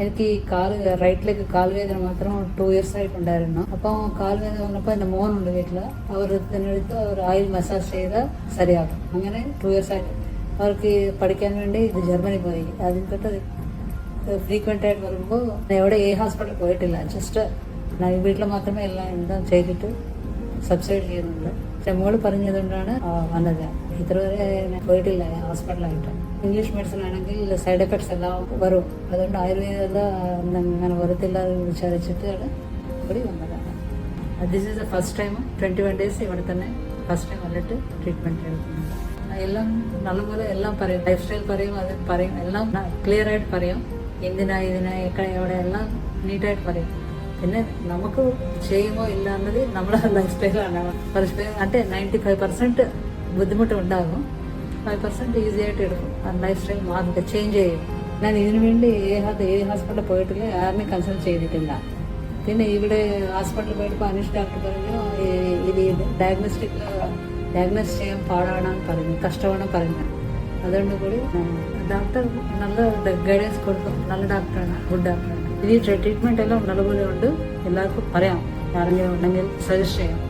എനിക്ക് ഈ റൈറ്റിലേക്ക് കാൽവേദന മാത്രം 2 years ആയിട്ടുണ്ടായിരുന്നു. അപ്പം കാൽവേദന വന്നപ്പോൾ എൻ്റെ മോനുണ്ട് വീട്ടിൽ, അവർ ഇതിനെടുത്ത് അവർ ഓയിൽ മസാജ് ചെയ്ത് ശരിയാകും. അങ്ങനെ 2 years ആയിട്ട് അവർക്ക് പഠിക്കാൻ വേണ്ടി ഇത് ജർമ്മനി പോയി. അതിൽ തൊട്ട് ഫ്രീക്വൻ്റ് ആയിട്ട് വരുമ്പോൾ എവിടെ ഹോസ്പിറ്റലിൽ പോയിട്ടില്ല. ജസ്റ്റ് വീട്ടിൽ മാത്രമേ എല്ലാം ചെയ്തിട്ട് സബ്സൈഡ് ചെയ്യുന്നുണ്ട്. മോള് പറഞ്ഞതുകൊണ്ടാണ് വന്നത്. ഇതുവരെ പോയിട്ടില്ല ഹോസ്പിറ്റലായിട്ട്. ഇംഗ്ലീഷ് മെഡിസിൻ ആണെങ്കിൽ സൈഡ് എഫക്ട്സ് എല്ലാം വരും. അതുകൊണ്ട് ആയുർവേദം അങ്ങനെ വരത്തില്ല എന്ന് വിചാരിച്ചിട്ടാണ് ഇവിടെ വന്നതാണ്. This is the first time 21 days ഇവിടെ തന്നെ ഫസ്റ്റ് ടൈം വന്നിട്ട് ട്രീറ്റ്മെൻറ്റ് എടുക്കുന്നുണ്ട്. എല്ലാം നല്ലപോലെ എല്ലാം പറയും, ലൈഫ് സ്റ്റൈൽ പറയും, അത് പറയും, എല്ലാം ക്ലിയർ ആയിട്ട് പറയും. ഇതിനാ എവിടെ എല്ലാം നീറ്റായിട്ട് പറയും. പിന്നെ നമുക്ക് ചെയ്യുമോ ഇല്ല എന്നത് നമ്മുടെ ലൈഫ് സ്റ്റൈലാണ്. అంటే 95% ബുദ്ധിമുട്ട് ഉണ്ടാകും, 5% ഈസി ആയിട്ട് എടുക്കും. ലൈഫ് സ്റ്റൈൽ മാറിട്ട് ചേഞ്ച് ചെയ്യും. ഞാൻ ഇതിനു വേണ്ടി ഏ ഹോസ്പിറ്റലിൽ പോയിട്ടില്ല, ആരെയും കൺസൾട്ട് ചെയ്തിട്ടില്ല. പിന്നെ ഇവിടെ ഹോസ്പിറ്റലിൽ പോയപ്പോൾ അനീഷ് ഡോക്ടർ പറഞ്ഞു ഇത് ഡയഗ്നോസ് ചെയ്യാൻ പാടാണെന്ന് പറഞ്ഞു, കഷ്ടമാണെന്ന് പറഞ്ഞു. അതുകൊണ്ട് കൂടി ഡോക്ടർ നല്ല ഗൈഡൻസ് കൊടുക്കും. നല്ല ഡോക്ടറാണ്, ഗുഡ് ഡോക്ടറാണ്. ഈ ട്രീറ്റ്മെൻറ്റ് എല്ലാം നല്ലപോലെ ഉണ്ട്. എല്ലാവർക്കും പറയാം, ആരെങ്കിലും ഉണ്ടെങ്കിൽ സജസ്റ്റ് ചെയ്യാം.